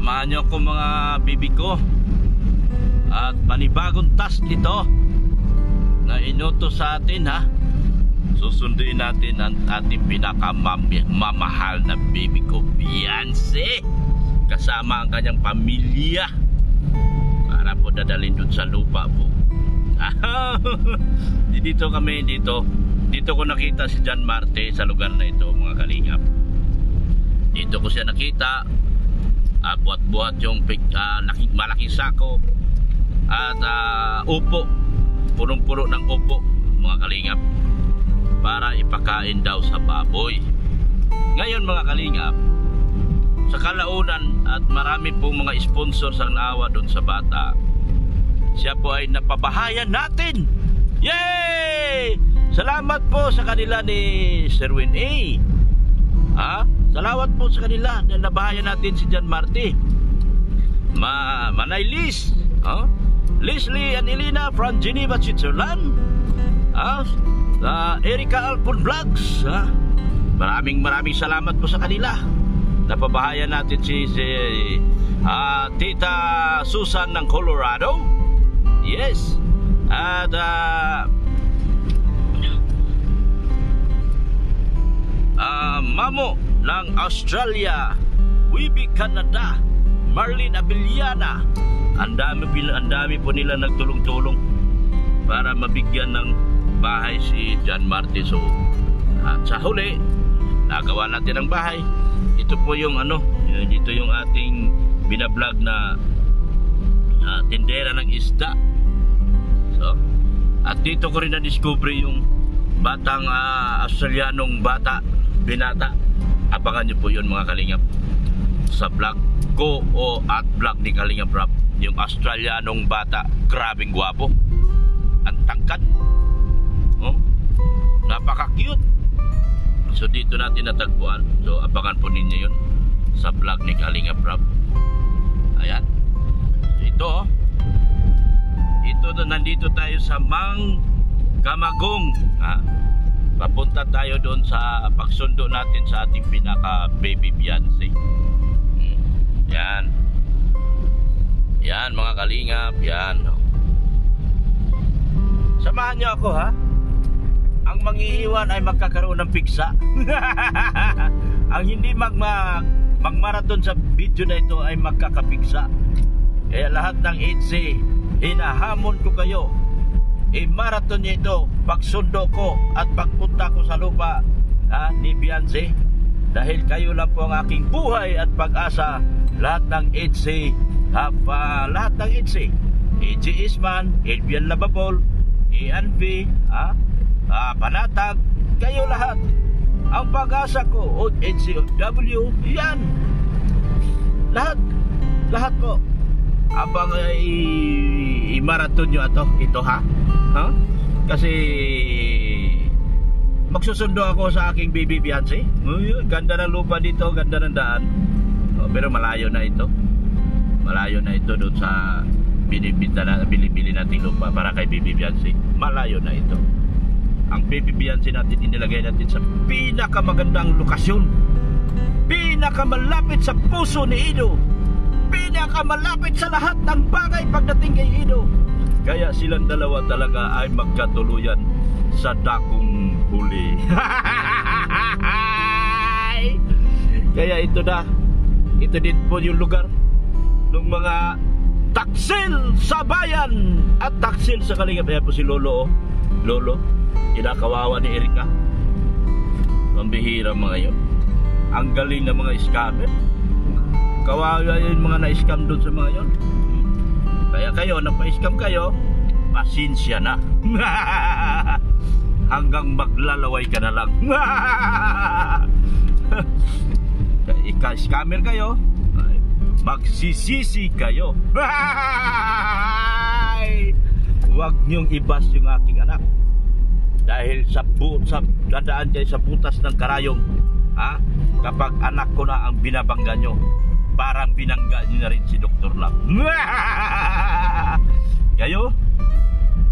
Samahan niyo ako mga bibi ko. At panibagong task ito na inutos sa atin, ha. Susunduin natin ang ating pinakamamahal na baby ko, Beyonce, kasama ang kanyang pamilya, para po dadalhin dun sa lupa po. Dito kami, dito ko nakita si John Marte sa lugar na ito, mga kalingap. Dito ko siya nakita. Buhat-buhat yung malaking sako at upo, punong-puno ng upo, mga kalingap, para ipakain daw sa baboy. Ngayon, mga kalingap, sa kalaunan at marami pong mga sponsors ang naawa doon sa bata, siya po ay napabahayan natin. Yay! Salamat po sa kanila ni Sir Win A. Salamat po sa kanila na nabahayan natin si John Marte. Manay Liz, Leslie and Elena from Geneva, Switzerland. Erica Alpon Vlogs. Maraming salamat po sa kanila. Napabahayan natin si Tita Susan ng Colorado. Yes. At Mamo ng Australia, Wibi Canada, Marlene Abiliana. Ang dami po nila nagtulong-tulong para mabigyan ng bahay si John Marte. So, at sa huli, nagawa natin ang bahay. Ito po yung dito yung ating binablog na tindera ng isda. So, at dito ko rin na-discover yung batang Australianong binata. Abangan nyo po yun, mga kalingap, sa vlog ko at vlog ni Kalingap Rap. Yung Australianong bata, grabing gwapo, ang tangkad, napaka-cute. So dito natin natagpuan. So abangan po ninyo yun sa vlog ni Kalingap Rap. Ayan. So, ito nandito tayo sa Manggamagong. Papunta tayo doon sa pagsundo natin sa ating pinaka baby Beyonce. Yan. Yan, mga kalingap. Yan. Samahan niyo ako, ha. Ang manghihiwan ay magkakaroon ng piksa. Ang hindi magmarathon sa video na ito ay magkakapiksa. Kaya lahat ng EDSA, hinahamon ko kayo. I-marathon niyo ito, pagsundo ko at pagpunta ko sa lupa ni Beyonce. Dahil kayo lang po ang aking buhay at pag-asa. Lahat ng EDSA, lahat ng EDSA, EG Isman, Elvian Lababol, ENV, Panatag, kayo lahat. Ang pag-asa ko, NCOW, yan. Lahat po. Abang i-marathon nyo ito, ha? Kasi magsusundo ako sa aking baby Beyonce. Ganda ng lupa dito, ganda ng daan. Pero malayo na ito. Malayo na ito doon sa binibili natin lupa para kay baby Beyonce. Malayo na ito. Ang baby Beyonce natin inilagay natin sa pinakamagandang lokasyon, pinakamalapit sa puso ni Ido, pinakamalapit sa lahat ng bagay pagdating kay Ido. Kaya silang dalawa talaga ay magkatuluyan sa dakong huli. Kaya ito din po yung lugar ng mga taksil sa bayan at taksil sa Kalingap. Ayan po si Lolo, Lolo, kinakawawa ni Erika. Pambihira mga yun. Ang galing ng mga scammer. Kawawa yung mga na-scam doon sa mga yun. Kaya kayo, napa-scam kayo, pasensya na. Hanggang maglalaway ka na lang. Ika-scammer kayo, magsisisi kayo. Huwag niyong ibas yung aking anak. Dahil dadaan kayo sa butas ng karayom, kapag anak ko na ang binabangga nyo, parang binangga nyo na rin si Dr. Love. Kayo,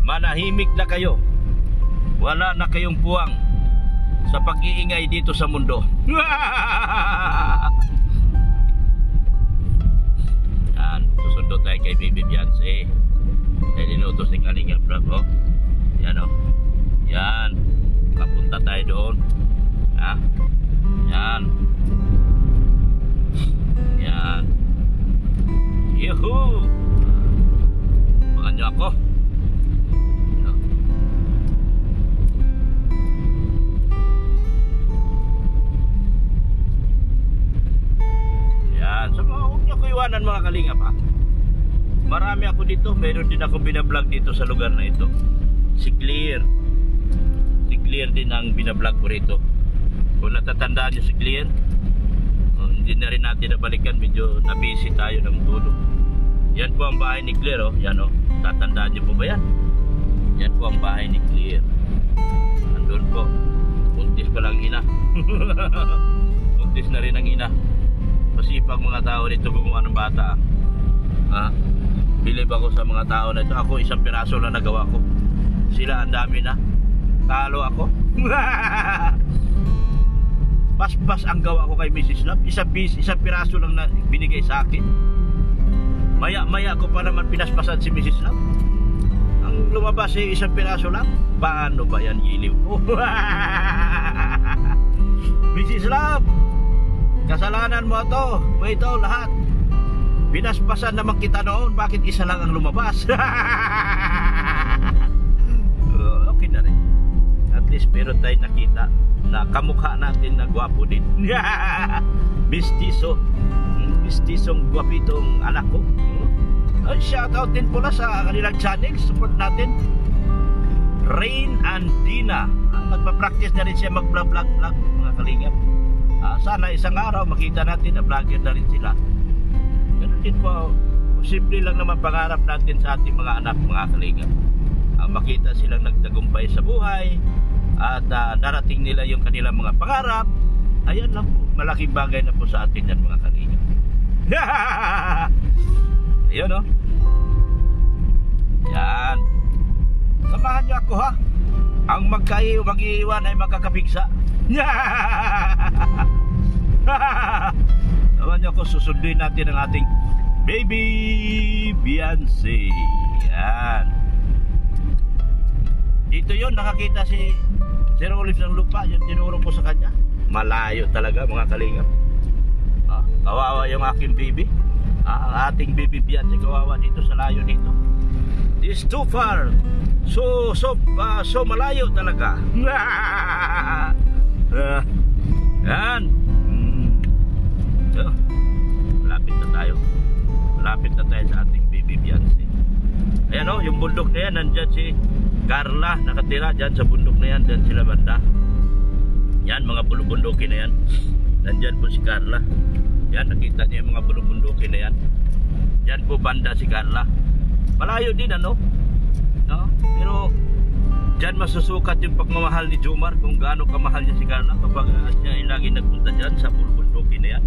manahimik na kayo. Wala na kayong puwang sa pag-iingay dito sa mundo. Oo. Abangan niyo ako. Yan. So, huwag niyo ko iwanan mga kalingap ha. Marami ako dito. Meron din ako binablog dito sa lugar na ito. Si Clear. Si Clear din ang binablog ko rito. Kung natatandaan niyo si Clear, hindi na rin natin nabalikan. Medyo nabisi tayo ng tulog. Yan po ang bahay ni Clear. Oh. Yan oh. Tatandaan niyo po ba yan? Yan po ang bahay ni Clear. Andun po. Buntis pa lang ina. Buntis na rin ang ina. Masipag mga tao dito gumawa ng bata. Ha? Bilib ako sa mga tao na ito. Ako isang piraso lang nagawa ko. Sila ang dami na. Talo ako. Pas-pas ang gawa ko kay Mrs. Love. Isang piraso lang na binigay sa akin. Maya-maya ko pa naman pinaspasan si Mrs. Love. Ang lumabas ay isang piraso lang. Paano ba yan giliw ko? Mrs. Love, kasalanan mo ito. Ito lahat. Pinaspasan naman kita noon. Bakit isa lang ang lumabas? Okay na rin. At least meron tayo nakita na kamukha natin na gwapo din. Mistiso. Mistisong gwapitong anak ko. Shoutout din pula sa kanilang channel. Support natin. Rain and Dina. Nagpa-practice na rin siya mag-vlog mga kalingap. Sana isang araw makita natin na vlogger na rin sila. Ganun din po. Simple lang naman pangarap natin sa ating mga anak, mga kalingap. Makita silang nagtagumpay sa buhay at narating nila yung kanilang mga pangarap. Ayan lang po. Malaking bagay na po sa atin yan mga kalingap. Ayun o. Yan. Samahan niyo ako ha. Ang mag-iiwan ay magkakapigsa. Samahan niyo ako. Susunduin natin ang ating baby Beyonce. Yan. Dito yun, nakakita si Sir Olive ng lupa. Yung tinuro ko sa kanya. Malayo talaga mga kalingap. Kawawa yung aking baby. Ang ating baby Beyonce, kawawa dito sa layo dito. It's too far. So malayo talaga. Yan. Malapit na tayo. Malapit na tayo sa ating baby Beyonce. Ayan o, yung bundok na yan, nandyan si Carla, nakatira dyan sa bundok na yan, dyan sila banda. Yan, mga bulubundukin na yan. Nandyan po si Carla. Yan, nakita niyo yung mga bulubundukin na yan. Yan po banda si Carla. Malayo din ano? No? Pero dyan masusukat yung pagmamahal ni Jomar kung gaano kamahal niya si Carla kapag siya ay lagi nagpunta dyan sa bulubundukin na yan.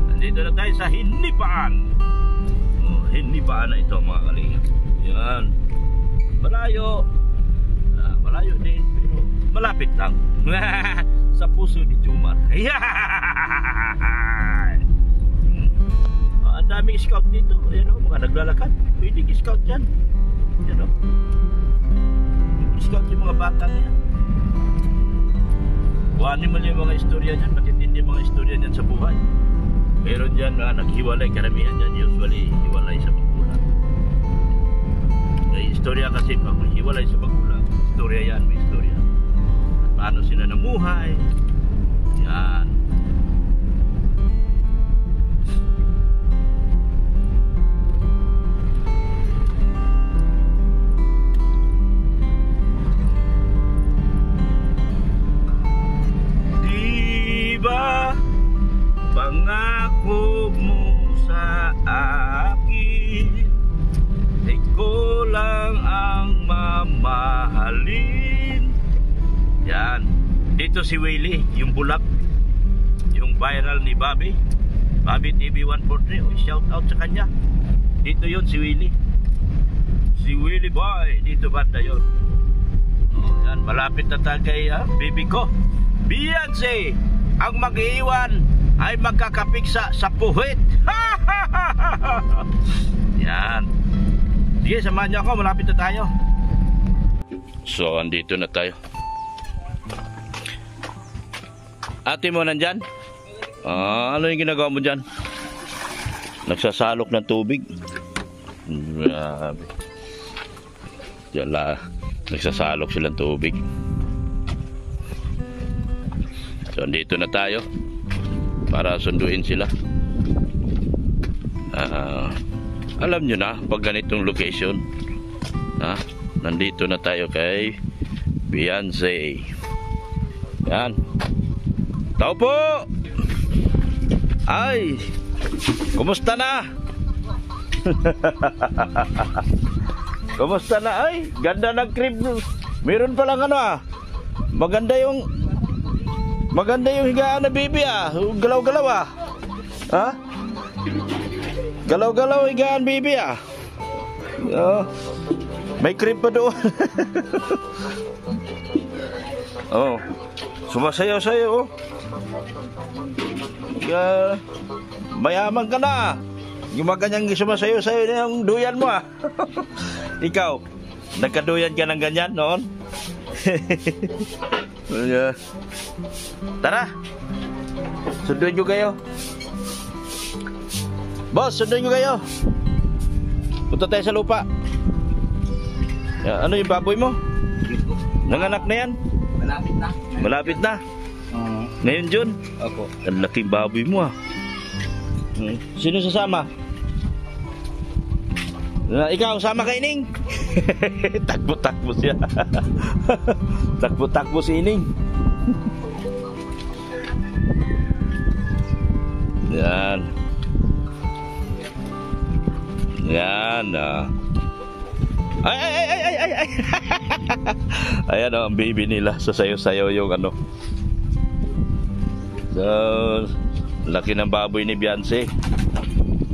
Nandito na tayo sa Hinipaan. Hinipaan na ito mga kalingap. Yan. Malayo. Malayo din pero malapit lang. Sa puso ni Jomar. Ang daming scout dito. Ayan o, mga naglalakad. Pwedeng scout dyan. Ayan o. Scout yung mga bata na yan. Kuhanin mo yung mga istorya dyan. Matitindi yung mga istorya dyan sa buhay. Meron dyan mga naghiwalay. Karamihan dyan usually hiwalay sa magulang. May istorya kasi pag hiwalay sa magulang, istorya yan, may istorya. At paano sila namuhay. Yan. Diba pangako mo sa akin, ikaw lang ang mamahalin. Yan. Dito si Willie, yung bulak, yung viral ni Bobby TV 143. Shout out sa kanya. Dito yun si Willie. Si Willie Boy. Dito banda yun. Yan. Malapit na tayo kay baby ko Beyonce. Ang mag-iiwan ay magkakapigsa sa puwit. Yan. Sige, samahan niyo ako. Malapit na tayo. So, andito na tayo. Ate mo nandyan? Ano yung ginagawa mo dyan? nagsasalok ng tubig. Grabe. Yala, nagsasalok silang tubig. So, andito na tayo para sunduin sila. Alam nyo na, pag ganitong location, nandito na tayo kay Beyonce. Yan. Tao po! Ay! Kumusta na? Kumusta na? Ay, ganda ng crib. Meron palang maganda yung higaan na baby Galaw-galaw Ha? Galaw-galaw higaan baby May crib pa doon. Oh. Sumasayaw-sayaw mayaman ka na. Gumaganyang sumasayaw-sayaw na yung duyan mo Ikaw, nagkaduyan ka ng ganyan noon? Tara, sunduin nyo kayo. Boss, sunduin nyo kayo. Punta tayo sa lupa. Ano yung baboy mo? Nanganak na yan? Malapit na. Malapit na? Ngayon, Jun? Opo. Ang laking baboy mo Sino sasama? Ikaw, sama ka Ining? Takbo-takbo siya. Takbo-takbo si Ining. Yan. Yan Ay. Ayan ang baby nila. Sasayaw-sayaw yung So, laki ng baboy ni Beyonce.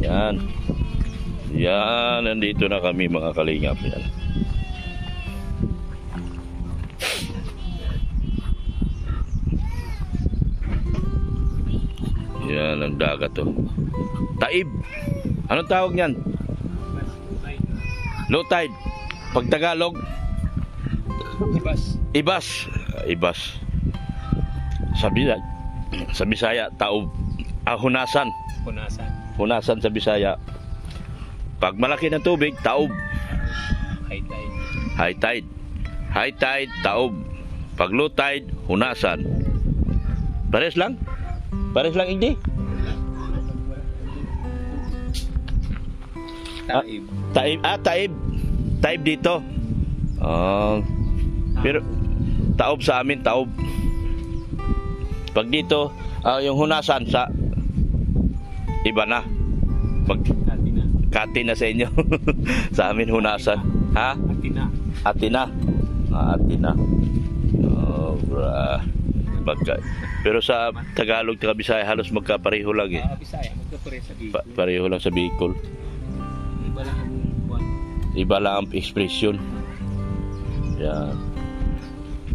Yan. Yan, nandito na kami mga kalingap. Yan. Yan ang dagat Taib. Anong tawag niyan? Low tide. Pag Tagalog? Ibas. Sa Bisaya, taob. Hunasan. Hunasan sa Bisaya. Pag malaki ng tubig, taob. High tide, taob. Pag low tide, hunasan. Pares lang, hindi? Taib dito. Pero taob sa amin, taob. Pag dito, yung hunasan sa iba na. Pag kati na sa inyo. Sa amin hunasan. Ha? Atina. Pero sa Tagalog at Bisaya halos magkapareho lang Bisaya, magkapareho sa Bicol. Pareho lang sa Bicol. Iba lang ang expression. Yan.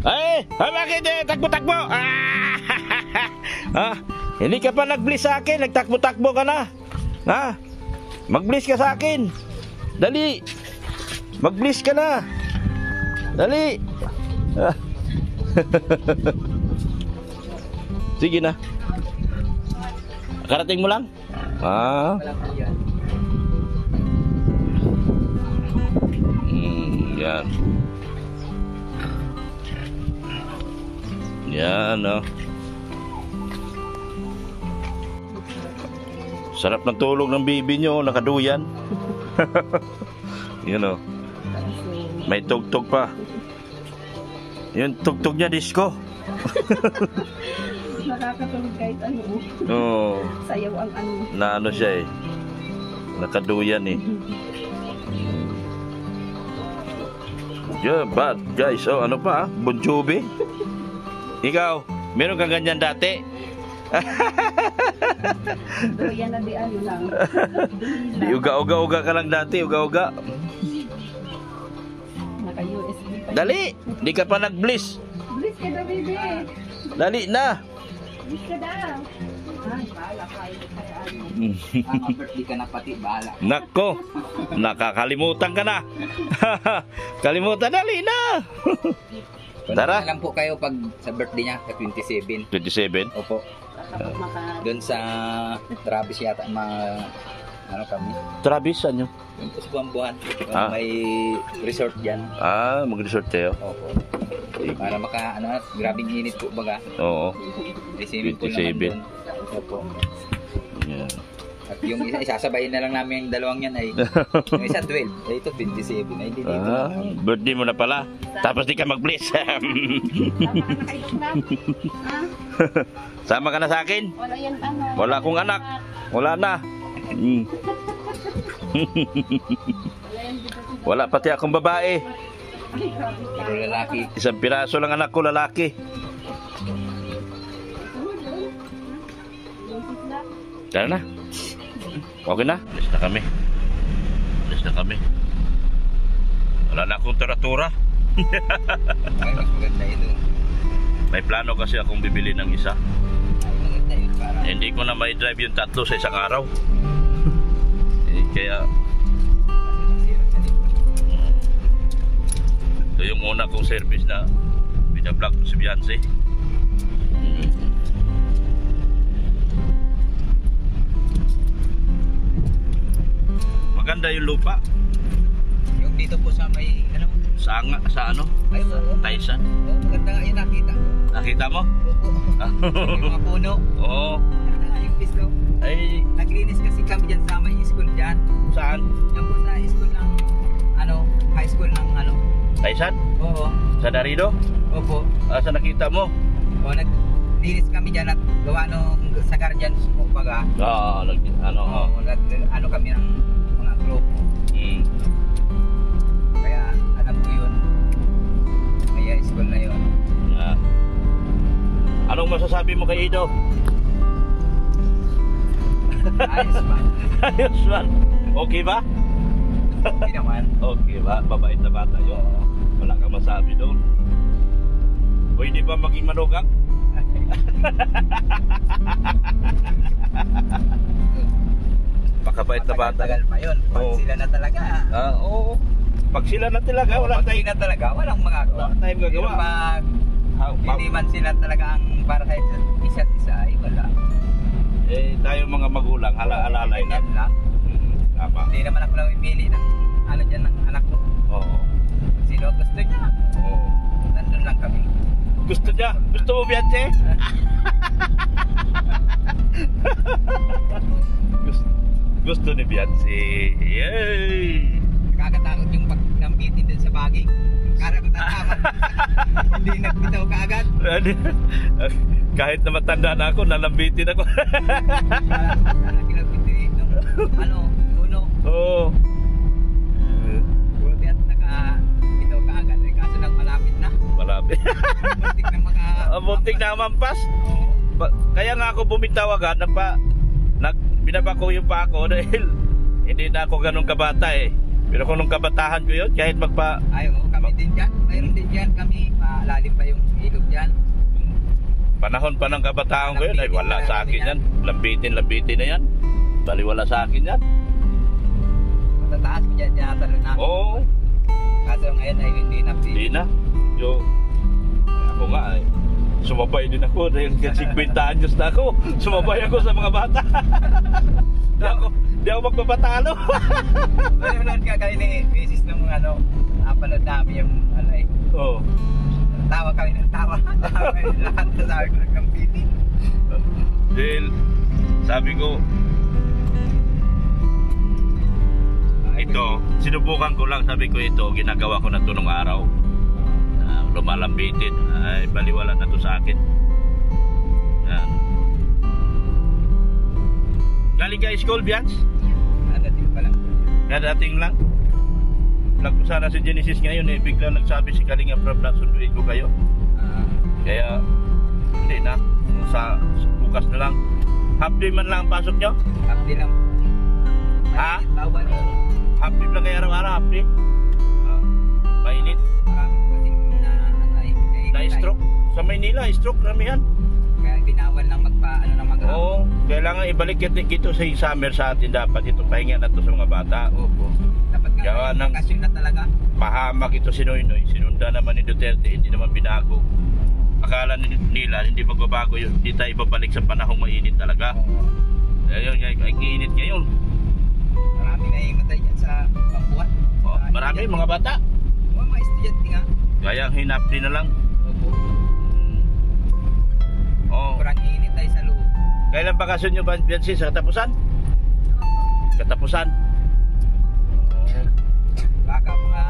Ay! Bakit takbo-takbo? Hindi ka pa nag-bliss sa akin. Nagtakbo-takbo ka na. Mag-bliss ka sa akin. Dali. Mag-bliss ka na. Dali. Sige na. Karating mo lang? Yan. Yan Sarap ng tulog ng bibi nyo, nakaduyan. Yan May tugtog pa. Yung tugtog niya disco. Nakakatulog kahit sayaw ang Na siya nakaduyan Yeah, bad guys. Ano pa Bon Jovi? Ikaw, meron kang ganyan dati? Yan na di lang. Di uga-uga ka lang dati, uga-uga. Naka-USB pa. Dali, di ka pa nag-bliss. Bliss ka na, baby. Dali na. Bliss ka na. Ay, bahala kayo. Birthday ka na pati, bahala. Nako, nakakalimutan ka na. Kalimutan, dali na. Tara. Alam po kayo pag sa birthday niya, sa 27. 27? Opo. Doon sa Travis yata ano kami. Travis, ano? Yung sa Buwan-Buwan. Ah. May resort dyan. Mag-resort kayo? Opo. Para grabing init po baga. Oo. Swimming pool naman 27. doon. Opo. Yan. At yung isa, isasabayin na lang namin yung dalawang yan ay yung isa 12. Ay ito 27. Ay dito lang. Birthday mo na pala. Tapos di ka mag-bless. Sama ka na kayo na. Ha? Sama ka na sa akin? Wala yan ano. Wala akong anak. Wala na. Wala pati akong babae. Pero lalaki. Isang piraso lang anak ko, lalaki. Tara na. Okay na? Alis na kami. Wala na akong tura-tura. Ay, mas maganda ito. May plano kasi akong bibili ng isa. Ay, maganda yun para. Hindi ko na may drive yung 3 sa isang araw. Kaya ito yung una kong service na binablog ko si Beyonce. Maganda yung lupa. Yung dito po sa may Sa ano? ay oo. Taisan. Oo, maganda nga yun nakita. Nakita mo? Opo. Yung mga puno. Oo. Maganda nga yung pisto. Ay, Naglinis kasi kami dyan sa may school dyan. saan? Yan po sa school ng high school ng Taisan? Oo. Sa Darido? Opo. Saan nakita mo? O naglinis kami dyan at gawa nung sa guardians po baga. Oo, Oo, ano kami ng mga grupo. Kaya alam ko yun. May school na yun. Anong masasabi mo kay Ido? Ayos ba? Ayos man. Okay ba? Hindi naman. Okay ba? Babait na bata yun. Wala kang masabi doon. Pwede ba maging manugang? Pakabait na bata. Tagal pa yun. Pag Oo. sila na talaga. Oo. Pag sila na talaga, wala Pag tayong sila talaga, walang magagawa. Wala tayong magagawa. Pero pag hindi man sila talaga ang para sa isa't isa, ay wala. tayo mga magulang, alalay na. Ganyan lang. Tama. Hindi naman ako lang pipili ng dyan ng anak ko. Oo. Sino gusto niya? Oo. Nandun lang kami. Gusto niya? Gusto mo, Beyonce? Gusto ni Beyonce. Yay! Nakakatakot yung pag-nambitin din sa bagay. Kala ko tatama. Hindi nagbitaw ka agad. Kahit na matanda na ako, nalambitin ako. Kala kinagbitin nung uno. Oo. Buti at nakabitaw ka agad. Kaso lang malapit na. Malapit. Muntik na Muntik na mampas. Oo. Kaya nga ako bumitaw agad, binaba ko yung pa ako dahil hindi na ako ganun kabata eh. Pero kung nung kabatahan ko yun, kahit Ay, oo, kami din dyan. Mayroon din dyan kami. Malalim pa yung ilog dyan. panahon pa ng kabataan ko yun, ay wala sa akin yan. Lambitin na yan. Bali wala sa akin yan. Matataas ko dyan, tinatalo na. Oo, Kaso ngayon ay hindi na. hindi na. So, ako nga ay sumabay din ako dahil 50 anyos na ako. Sumabay ako sa mga bata. Di ako magpapatalo. Manonood ka kayo ni Mrs. nung napanood namin yung eh. Oo. Tawa kami ng tawa. Tawa kami lahat na sabi ko nagkampitin. Dahil sabi ko, ito, sinubukan ko lang, sabi ko ito, ginagawa ko na ito nung araw. Lumalambitin, ay baliwala na to sa akin. Yan. Galing ka school, Bians? Nadating pa lang. Kadating lang. Vlog ko sana si Genesis ngayon eh, biglang nagsabi si Kalinga Prab na sunduin ko kayo. Kaya, hindi na. Sa bukas na lang. Half day man lang ang pasok nyo? Half day lang. Ha? Bawal. Half day lang kayo araw-araw, half day. Mainit. Marami kasing Na-stroke. Sa Maynila, stroke kami yan. Kaya binawal lang ng mga Oo, kailangan ibalik ito sa summer sa atin dapat. Itong pahinga na to sa mga bata. Opo. Dapat Gawa nga ng- bakasyon na talaga. Pahamak ito si Noynoy. Sinunda naman ni Duterte, hindi naman binago. Akala nila hindi magbabago yun. Hindi tayo ibabalik sa panahong mainit talaga. Oo. Ayun, ay init ngayon. marami mga bata. Mga estudyante nga. Kaya hinapdi na lang. Opo. Oh. Kurang init tayo sa loob. Kailan bakasyon nyo ba, Biancy, sa katapusan? Katapusan? Baka mga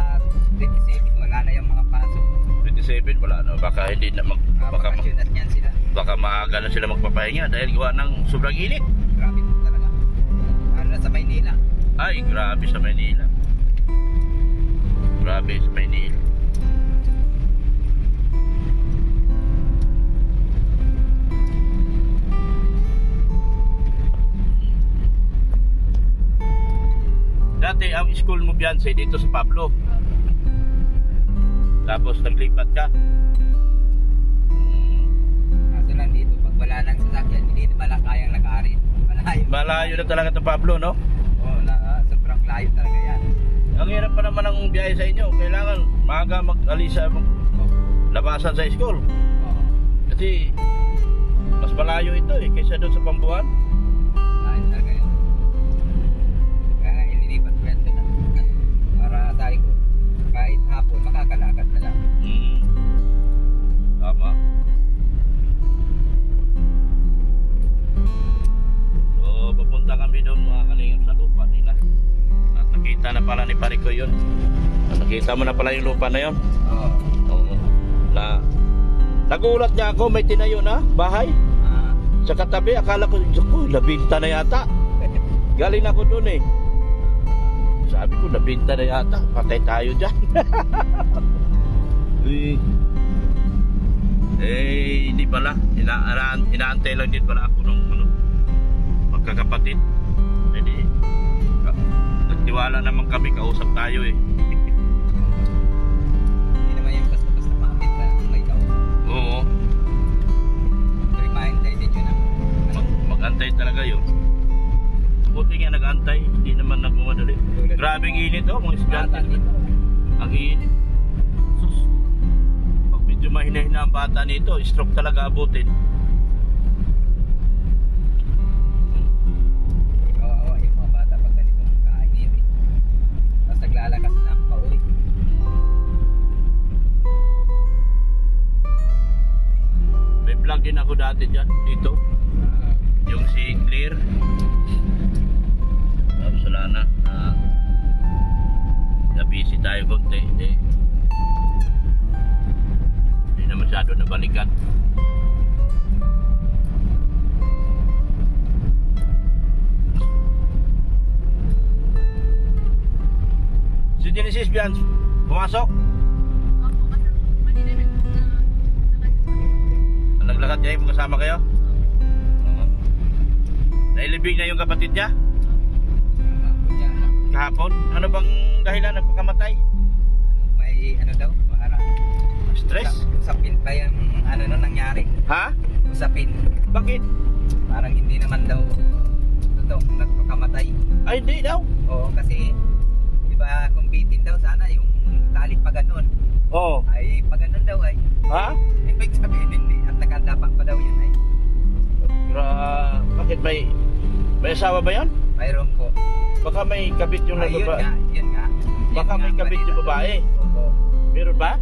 27, wala na yung mga pasok. 27, wala na. Baka hindi na baka, Bakasyon at yan sila. baka maaga na sila magpapahinga dahil gawa ng sobrang init. Grabe po talaga. Ano na sa Maynila. Ay, grabe sa Maynila. Grabe sa Maynila. Dati ang school mo, Biancy, dito sa Pablo. Tapos naglipat ka. Kaso lang dito, pag wala nang sasakyan, hindi na pala kayang nag-aarin. Malayo. Malayo na talaga ito, Pablo, no? Oo, sobrang layo talaga yan. Ang hirap pa naman ang biyahe sa inyo. Kailangan maaga mag-alisa labasan sa school. Oo. Kasi mas malayo ito eh, kaysa doon sa Pambuan. Layo talaga yan. Kaya nga ililipat ko yan doon. Para sabi ko, kahit hapon, makakalakad na lang. Tama. So, papunta kami doon mga kalingap sa lupa nila. At nakita na pala ni Pariko yun. At nakita mo na pala yung lupa na yun. Oo. Oo. Nagulat niya ako, may tinayo na bahay. Sa katabi, akala ko, nabinta na yata. Galing ako doon eh. Sabi ko, nabinta na yata. Patay tayo dyan. Hindi pala. Inaantay lang din pala ako nung magkakapatid. Hindi. Nagtiwala naman kami, kausap tayo eh. Hindi naman yung basta-basta makamit na may kausap. Oo. Reminder din yun Mag-antay talaga yun. Buti nga nag-antay, hindi naman nagmamadali. Grabing init oh, mga estudyante. Ang init. Sus. Pag medyo mahina-hina ang bata nito, stroke talaga abutin. Kawawa yung mga bata pag ganitong kainit eh. Tapos naglalakas na pa ulit. May vlog din ako dati dyan, dito. Yung si Clear. Tapos wala na. Na-busy tayo konti. Hindi na masyado nabalikan. Si Genesis Bian, pumasok. Naglakad niya yung kasama kayo? Nailibing na yung kapatid niya? Kahapon? Ano bang dahilan ng pagkamatay? May ano daw, parang Stress? usapin pa yung ano nung nangyari. Ha? Usapin. Bakit? Parang hindi naman daw totoong nagpakamatay. Ay, hindi daw. Oo, kasi di ba kung bitin daw sana yung tali pa ganun. Oo. Ay pag ganun daw ay. Ha? Ibig sabihin hindi at nakadapak pa daw yun ay. Bakit may asawa ba yan? Mayroon po. Baka may kabit yung Ay, yun babae. nga, yun nga. Baka Yun may nga, kabit yung babae. Oo. Meron ba?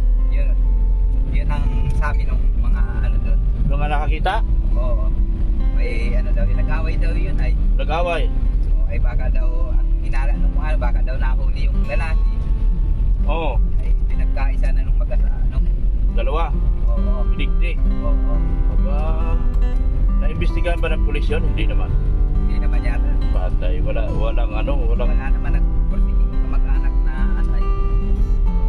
Yun ang sabi ng mga ano doon. Mga nakakita? Oo. May ano daw, nag-away daw yun ay. Nag-away? Oo, ay baka daw, ang hinala nung ano, baka daw nahuli yung lalaki. Oo. Ay pinagkaisa na nung nung Dalawa? oo. Pinigti? Oo. Aba, naimbestigahan ba ng pulis yun? Hindi naman. Hindi naman yata. Patay, walang Wala naman nagporsiging kamag-anak na ano ay.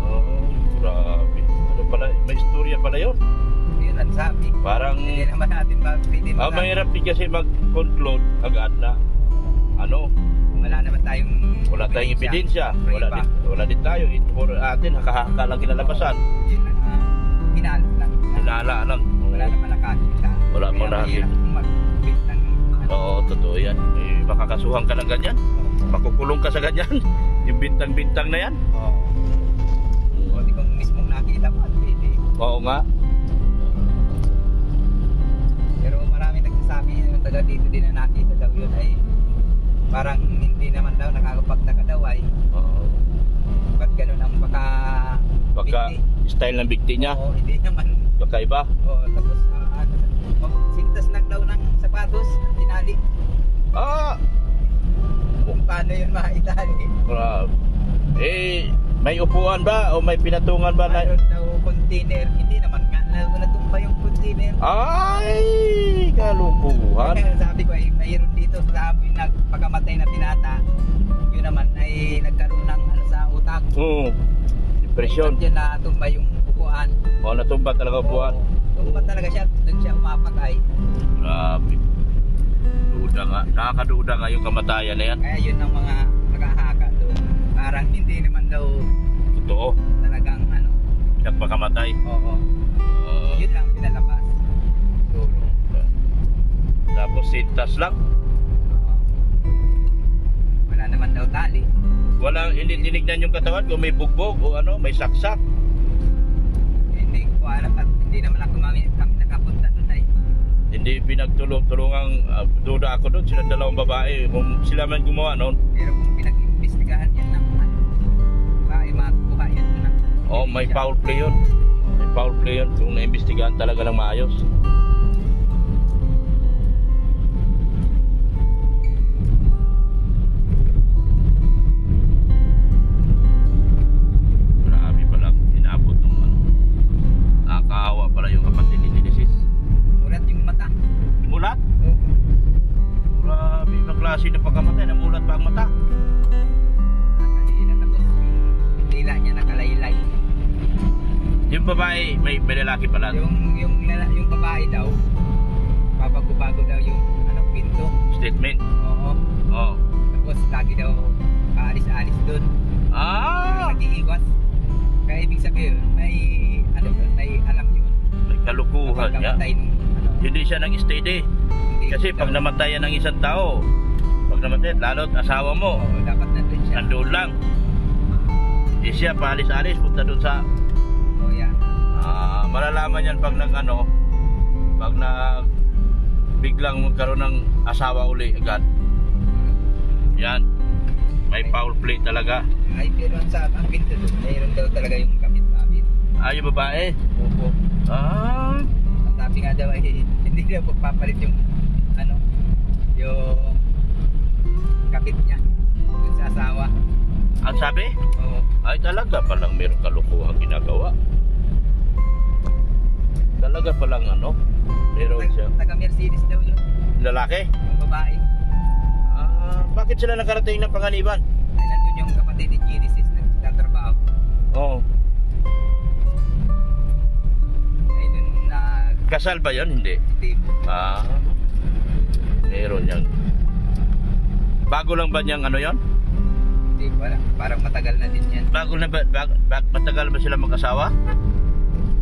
Oh, grabe. Ano pala, may istorya pala yun. Yun ang sabi. Parang, Hindi naman natin pwede mahirap din kasi mag-conclude agad na, wala naman tayong ebidensya. Prueba. Wala din tayo. For atin, haka-haka lang kinalabasan. Yun lang, hinala lang. Hinala lang. Wala naman nakakita. Wala mo Kaya nakakita. mahirap kung mag-bit ng Oo, totoo yan. Makakasuhan ka ng ganyan. Makukulong ka sa ganyan. Yung bintang-bintang na yan. Oo. O di kung mismong nakita mo, pwede. Oo nga. Pero marami nagsasabi yung taga dito din na nakita daw yun ay parang hindi naman daw nakakapagtaka daw ay Oo. ba't ganun Pagka-style ng bigti niya, Oo, hindi naman. kakaiba. Oo, tapos sintas lang daw ng sapatos, tinali. Ah! Kung paano yun maitali. Grabe. Eh, may upuan ba o may pinatungan ba na? Mayroon daw container, hindi naman nga, natumba yung container. Ay! Kalukuhan. Kaya sabi ko ay mayroon dito sa amin nagpakamatay na pinata. Yun naman ay nagkaroon ng ano sa utak. Depresyon. Diyan na tumba yung upuan. O, natumba talaga upuan. Tumba talaga siya, doon siya umapatay. Grabe. Duda nga. Nakakaduda nga yung kamatayan na yan. Kaya yun ang mga nakahaka doon. Parang hindi naman daw Totoo. talagang ano. Nagpakamatay. Oo. Yun lang pinalabas. Siguro. Tapos sintas lang. Wala naman daw tali. Walang hindi tinignan yung katawan kung may bugbog o ano, may saksak. Hindi ko alam at hindi naman ako kami nakapunta doon ay. Hindi pinagtulong-tulungang duda ako doon. Sila dalawang babae. Kung sila man gumawa noon. Pero kung pinag-imbestigahan yan ng ano, baka makuha yan doon ng Oh, may foul play yun. May foul play yun kung naimbestigahan talaga ng maayos. Marami palang inabot ng ano. Nakakaawa pala yung kapatid ni Genesis. ulat yung mata. Mulat? Oo. Grabe yung klase na pagkamatay. Namulat pa ang mata. Nakalila tapos yung dila niya nakalaylay. Yung babae, may lalaki pala. Yung babae daw, babago-bago daw yung ano, pinto. Statement. Oo. Oh. Tapos lagi daw aalis-alis doon. Ah! Nag-iiwas. Kaya ibig sabihin, may ano doon, may alam yun. May kalukuhan niya. Pagkamatay nung ano. Hindi siya nag-steady. Hindi Kasi daw- pag namatayan ng isang tao, pag namatay, lalo't asawa mo, Oo, dapat nandun siya. nandoon lang. Eh siya, paalis-alis, punta doon sa... Oo, yan. malalaman yan pag pag biglang magkaroon ng asawa uli agad. Yan. May foul play talaga. Ay, pero ang pinto doon, mayroon daw talaga yung kapit-kapit. Yung babae. Opo. Ang Sabi nga daw ay hindi daw papalit yung ano, yung kapit niya dun sa asawa. sabi? Oo. Ay talaga palang meron kalukuhang ginagawa. Talaga palang meron siya. Taga Mercedes daw yun, Lalaki? yung babae. Bakit sila nakarating ng Panganiban? Ay nandun yung kapatid ni Genesis nagtatrabaho. Oo. Ay dun Kasal ba yun? Hindi. tipo. Meron yan. Bago lang ba niyang yon? Hindi ko alam. Parang matagal na din yan. Bago na ba, matagal ba sila mag-asawa?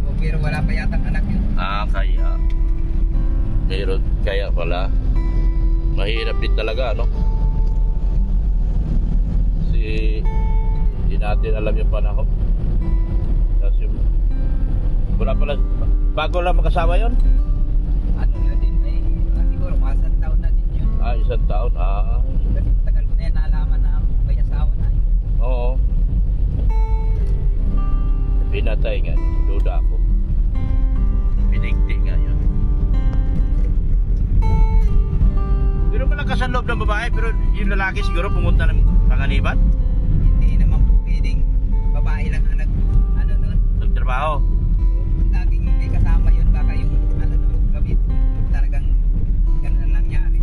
O, pero wala pa yatang anak yun. Kaya. Meron, kaya pala. Mahirap din talaga, Kasi hindi natin alam yung panahon. Tapos wala pala, bago lang mag-asawa yun? Ano na din, may siguro mga 1 taon na din yun. 1 taon. Kasi matagal ko na yan naalaman na may asawa na. Oo. Pinatay nga, duda ako. Pinigti nga yun. Pero malakas ang loob ng babae, pero yung lalaki siguro pumunta ng Panganiban? Hindi naman po pwedeng babae lang ang nun. Nagtrabaho. Laging may kasama yun, baka yung nun, gabit. Talagang ganun nangyari.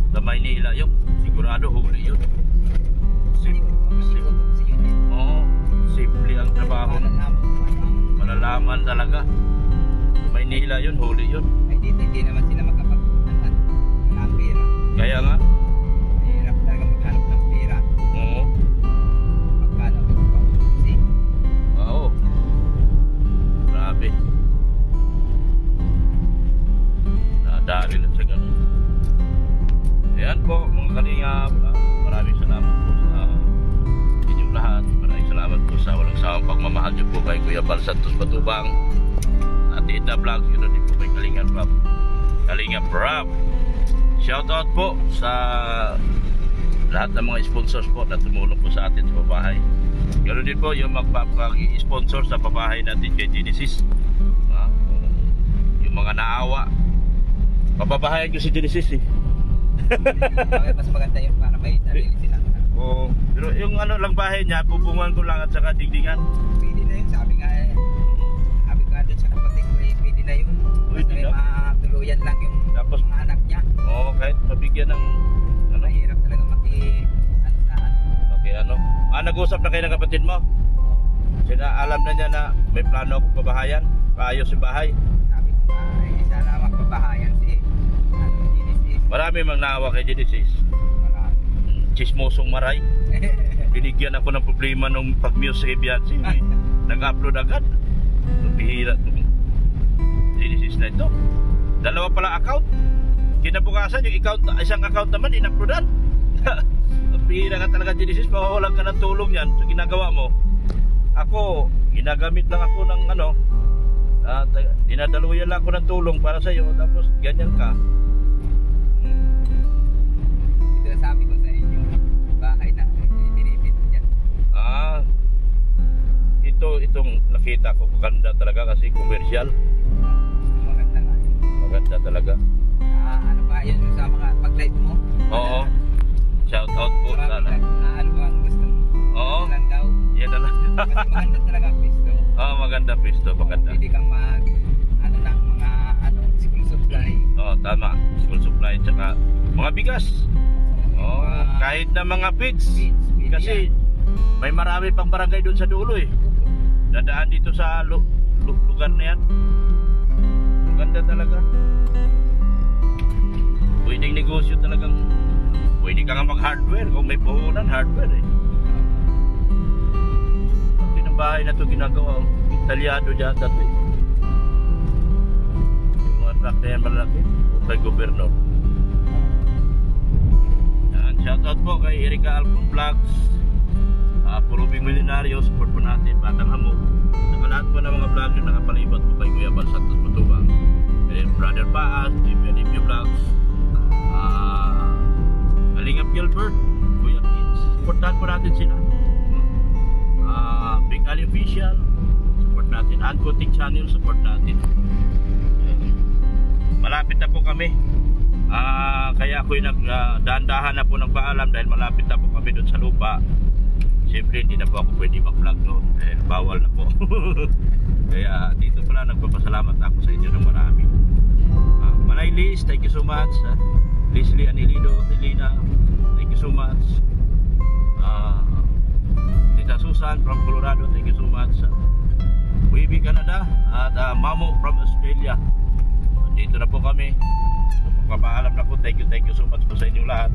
Sa Maynila yung sigurado huli yun. Kasi yun eh. Oo, simple ang trabaho. Malalaman talaga. Maynila yun, huli yun. Ay dito hindi naman sila magkapag-anan ng pera. Kaya nga. Mahirap talaga maghanap ng pera. Oo. Magkano magkapag-usi. Oo. Grabe. Nadali lang sa ganun. Ayan po mga kalingap. Maraming salamat po sa inyong lahat. Maraming salamat po sa walang sawang pagmamahal niyo po kay Kuya Bal Santos Batubang. At Ita Vlogs, ganoon din po kay Kalingap Rob. Shoutout po sa lahat ng mga sponsors po na tumulong po sa atin sa babahay. Ganoon din po yung magpapag-sponsor sa pabahay natin kay Genesis. Yung mga naawa. Pababahayan ko si Genesis eh. Okay, mas maganda yung para may sarili silang Oo. Pero yung ano lang bahay niya, bubungan ko lang at saka dingdingan. pwede na yun, sabi nga doon sa kapatid ko pwede na yun. Basta may matuluyan lang yung Tapos, mga anak niya. oo, kahit mabigyan ng ano. Mahirap talaga saan. Okay, ano? Nag-usap na kayo ng kapatid mo? Sila alam na niya na may plano akong pabahayan, paayos yung bahay. Sabi ko nga, isa na magpabahayan si Genesis. Marami mang naawa kay Genesis. Marami. Chismosong maray. Binigyan ako ng problema nung pag-music biyansi. Nag-upload agad. Bihira itong Genesis na ito. Dalawa pala account. Kinabukasan yung isang account naman in-uploadan. Bihira ka talaga Genesis, mawawalan ka ng tulong yan sa ginagawa mo. Ako, ginagamit lang ako ng ano, dinadaluyan lang ako ng tulong para sa iyo, tapos ganyan ka. Ito sabi ko sa inyo, bahay na binibit dyan. Itong nakita ko, maganda talaga kasi commercial. Maganda nga yun. Maganda talaga. Ano ba yun sa mga pag-live mo? Oo. Shout out po sana. Ano ba ang gusto mo? Oo. Lang daw. Yan na lang. Kasi maganda talaga ang pisto. Oo, maganda pisto, maganda. Pwede kang mga school supply. Oo, tama. School supply tsaka mga bigas. Oo, kahit na mga feeds. Kasi may marami pang barangay doon sa dulo eh. Dadaan dito sa lugar na yan. Maganda talaga. Pwedeng negosyo talagang. Pwede ka nga mag-hardware kung may puhunan, hardware eh. Ang bahay na ito ginagawa, Italyado dyan ito eh. Yung mga truck na yan malaki, o kay Gobernador. Yan, shoutout po kay Erika Alpon Vlogs, Purubing Milenaryo, support po natin, Batang Hamo. Saka lahat po ng mga vlog yung nakapalibot po kay Kuya Bal Santos Matubang, kay Brother Paas, DPNP Vlogs, Kalingap Gilbert, Kuya Kids, supportahan po natin sila. Big Ali Official, support natin. Uncoating Channel, support natin. Malapit na po kami. Kaya ako yung nagdahan-dahan na po ng paalam dahil malapit na po kami doon sa lupa. Siyempre hindi na po ako pwede mag-vlog doon dahil bawal na po. Kaya dito pala nagpapasalamat ako sa inyo ng marami. Manay Liz, thank you so much. Leslie Anilido, Elena, thank you so much. Tita Susan from Colorado, thank you so much. Wibi Canada at Mamo from Australia. Dito na po kami. Magpapaalam na po, thank you so much po sa inyong lahat.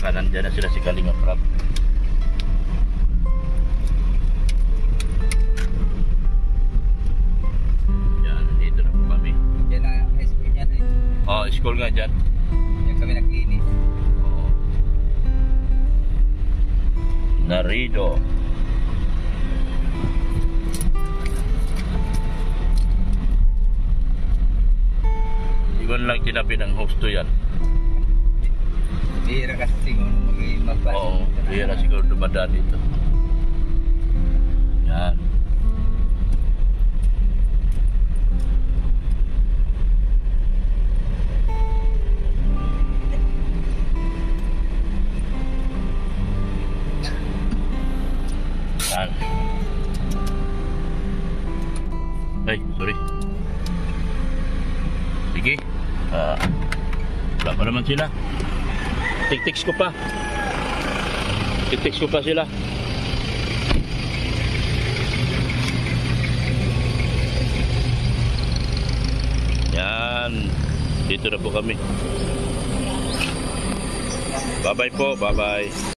At nandiyan na sila si Kalingap Rab. Yan, dito na po kami. Yan na high school yan eh. Oh, school nga dyan. Yan kami naglinis. Oo. Narido. Iwan lang tinabi ng hosto yan. Bihira kasi siguro magbasa. Oo, bihira siguro dumadaan dito. Yan. Yan. Ay, sorry. Sige. Wala pa naman sila. Tik-tiks ko pa. Tik-tiks ko pa sila. Yan. Dito na po kami. Bye-bye po. Bye-bye.